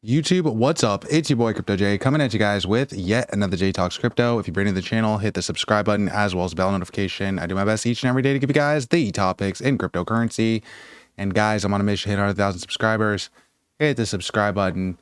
YouTube, what's up? It's your boy Crypto J coming at you guys with yet another J Talks Crypto. If you're brand new to the channel, hit the subscribe button as well as bell notification. I do my best each and every day to give you guys the topics in cryptocurrency. And guys, I'm on a mission to hit 100,000 subscribers. Hit the subscribe button.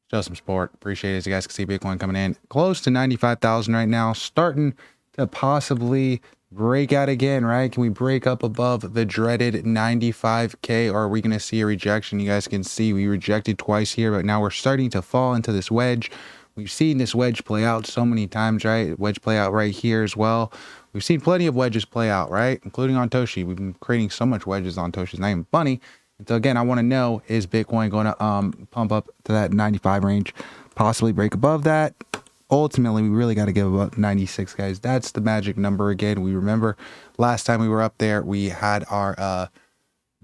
Show some support. Appreciate it. As you guys can see, Bitcoin coming in close to 95,000 right now, starting to possibly break out again, right? Can we break up above the dreaded 95K, or are we going to see a rejection? You guys can see we rejected twice here, but now we're starting to fall into this wedge. We've seen this wedge play out so many times, right? Wedge play out right here as well. We've seen plenty of wedges play out, right? Including on Toshi. We've been creating so much wedges on Toshi. It's not even funny. And so again, I want to know, is Bitcoin going to pump up to that 95 range, possibly break above that? Ultimately, we really got to give up 96, guys. That's the magic number again. We remember last time we were up there, we had our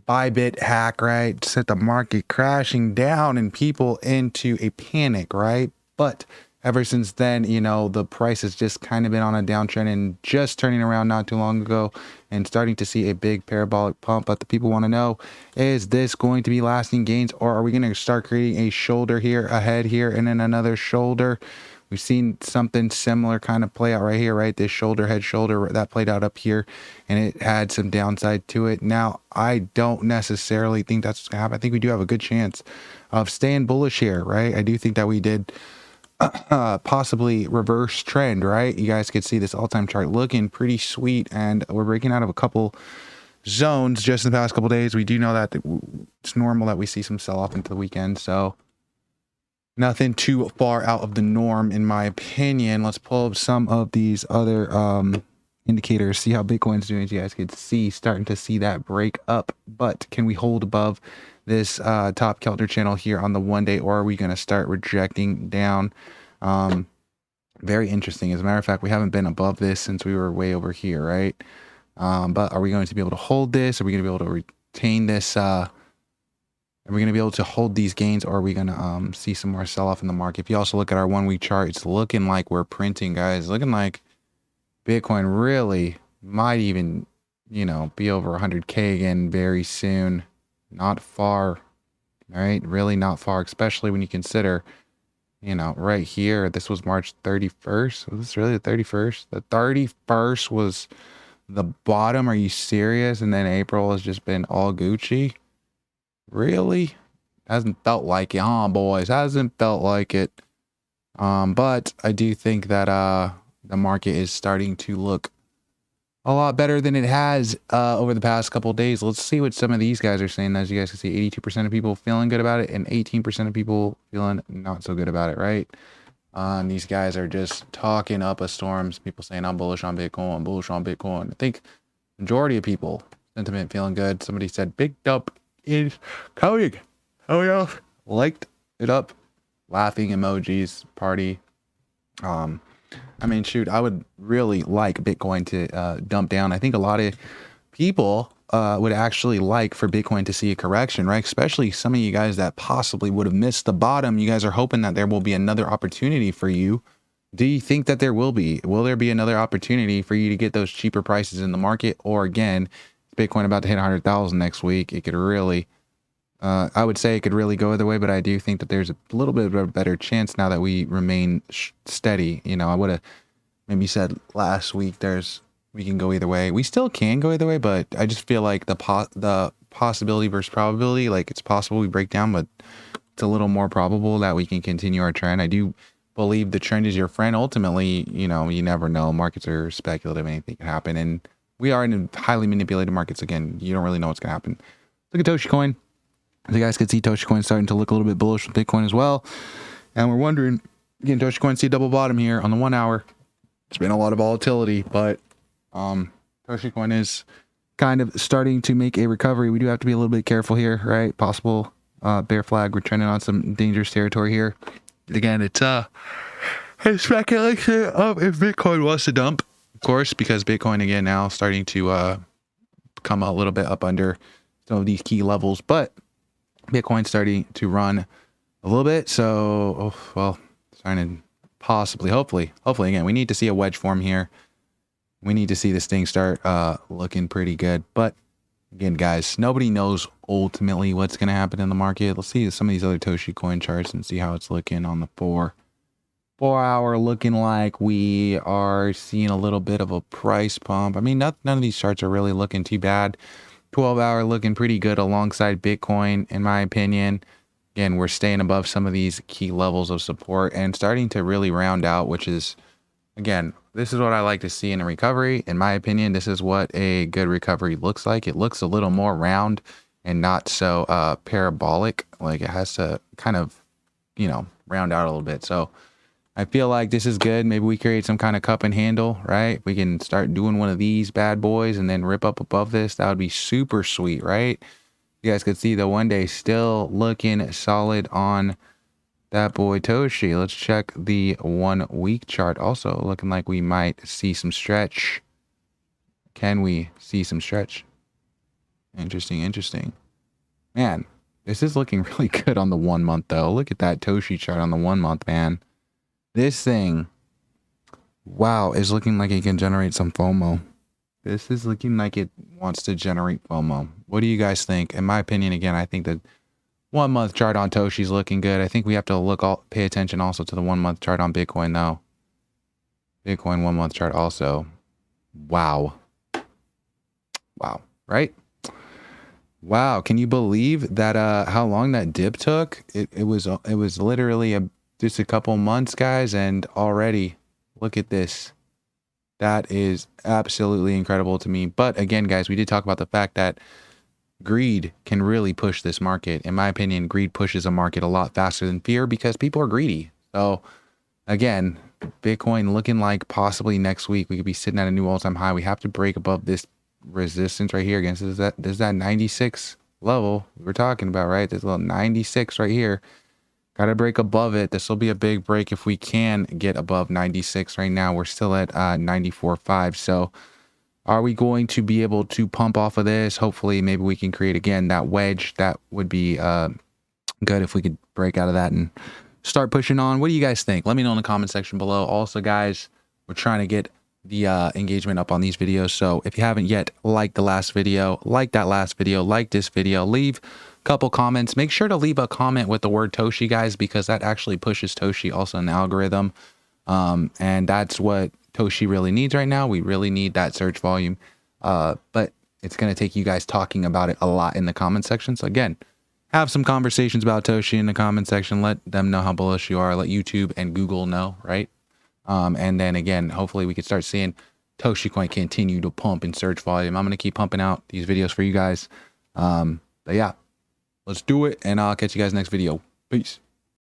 Bybit hack, right? Set the market crashing down and people into a panic, right? But ever since then, you know, the price has just kind of been on a downtrend and just turning around not too long ago and starting to see a big parabolic pump. But the people want to know, is this going to be lasting gains, or are we going to start creating a shoulder here, a head here, and then another shoulder? We've seen something similar kind of play out right here, right? This shoulder, head, shoulder, that played out up here, and it had some downside to it. Now, I don't necessarily think that's what's going to happen. I think we do have a good chance of staying bullish here, right? I do think that we did possibly reverse trend, right? You guys could see this all-time chart looking pretty sweet, and we're breaking out of a couple zones just in the past couple days. We do know that it's normal that we see some sell-off into the weekend, so nothing too far out of the norm, in my opinion. Let's pull up some of these other indicators, see how Bitcoin's doing. As you guys can see, starting to see that break up. But can we hold above this top counter channel here on the 1 day, or are we going to start rejecting down? Very interesting. As a matter of fact, we haven't been above this since we were way over here, right? But are we going to be able to hold this? Are we going to be able to retain this? Are we going to be able to hold these gains, or are we going to see some more sell-off in the market? If you also look at our 1 week chart, it's looking like we're printing, guys. Looking like Bitcoin really might even, you know, be over 100K again very soon. Not far, right? Really not far, especially when you consider, you know, right here, this was March 31st. Was this really the 31st? The 31st was the bottom. Are you serious? And then April has just been all Gucci. Really? Hasn't felt like it, huh, boys? Hasn't felt like it. But I do think that the market is starting to look a lot better than it has over the past couple of days. Let's see what some of these guys are saying. As you guys can see, 82% of people feeling good about it and 18% of people feeling not so good about it, right? These guys are just talking up a storm. People saying, I'm bullish on Bitcoin, bullish on Bitcoin. I think majority of people, sentiment feeling good. Somebody said, big dump is coming. Oh yeah, liked it up, laughing emojis, party. I mean, shoot, I would really like Bitcoin to dump down. I think a lot of people would actually like for Bitcoin to see a correction, right? Especially some of you guys that possibly would have missed the bottom. You guys are hoping that there will be another opportunity for you. Do you think that there will be? Will there be another opportunity for you to get those cheaper prices in the market? Or again, Bitcoin about to hit 100,000 next week, it could really, I would say it could really go either way, but I do think that there's a little bit of a better chance now that we remain steady. You know, I would have maybe said last week we can go either way. We still can go either way, but I just feel like the possibility versus probability, like it's possible we break down, but it's a little more probable that we can continue our trend. I do believe the trend is your friend. Ultimately, you know, you never know. Markets are speculative. Anything can happen. And we are in highly manipulated markets. Again, you don't really know what's going to happen. Look at Toshi coin. As you guys can see, Toshi coin starting to look a little bit bullish with Bitcoin as well. And we're wondering, again, Toshi coin see double bottom here on the 1 hour. It's been a lot of volatility, but Toshi coin is kind of starting to make a recovery. We do have to be a little bit careful here, right? Possible bear flag. We're trending on some dangerous territory here. Again, it's speculation of if Bitcoin wants to dump. Of course, because Bitcoin again now starting to come a little bit up under some of these key levels, but Bitcoin starting to run a little bit. So, well, starting to possibly, hopefully again, we need to see a wedge form here. We need to see this thing start looking pretty good. But Again, guys, nobody knows ultimately what's going to happen in the market. Let's see some of these other Toshi coin charts and see how it's looking on the 4-hour. Looking like we are seeing a little bit of a price pump. I mean, none of these charts are really looking too bad. 12-hour looking pretty good alongside Bitcoin, in my opinion. Again, we're staying above some of these key levels of support and starting to really round out, which is, again, this is what I like to see in a recovery. In my opinion, this is what a good recovery looks like. It looks a little more round and not so parabolic. Like it has to kind of, round out a little bit. So I feel like this is good. Maybe we create some kind of cup and handle, right? We can start doing one of these bad boys and then rip up above this. That would be super sweet, right? You guys could see the 1 day still looking solid on that boy Toshi. Let's check the 1 week chart. Also looking like we might see some stretch. Can we see some stretch? Interesting. Man, this is looking really good on the 1 month though. Look at that Toshi chart on the 1 month, man. This thing, wow, is looking like it can generate some FOMO. This is looking like it wants to generate FOMO. What do you guys think? In my opinion, again, I think the 1 month chart on Toshi is looking good. I think we have to pay attention also to the 1 month chart on Bitcoin though. Bitcoin 1 month chart also. Wow, right? Wow, can you believe that how long that dip took? It was literally just a couple months, guys, and already look at this. That is absolutely incredible to me. But again, guys, we did talk about the fact that greed can really push this market. In my opinion, greed pushes a market a lot faster than fear because people are greedy. So again, Bitcoin looking like possibly next week we could be sitting at a new all-time high. We have to break above this resistance right here against this is that 96 level we're talking about, right? This little 96 right here. Got to break above it. This will be a big break if we can get above 96. Right now, we're still at 94.5. So are we going to be able to pump off of this? Hopefully, maybe we can create, again, that wedge. That would be good if we could break out of that and start pushing on. What do you guys think? Let me know in the comment section below. Also, guys, we're trying to get the engagement up on these videos. So if you haven't yet liked the last video, like that last video, like this video, leave couple comments. Make sure to leave a comment with the word Toshi, guys, because that actually pushes Toshi also in the algorithm. And that's what Toshi really needs right now. We really need that search volume. But it's going to take you guys talking about it a lot in the comment section. So again, have some conversations about Toshi in the comment section. Let them know how bullish you are. Let YouTube and Google know, right? And then again, hopefully we can start seeing Toshi coin continue to pump in search volume. I'm going to keep pumping out these videos for you guys. But yeah. Let's do it, and I'll catch you guys next video. Peace.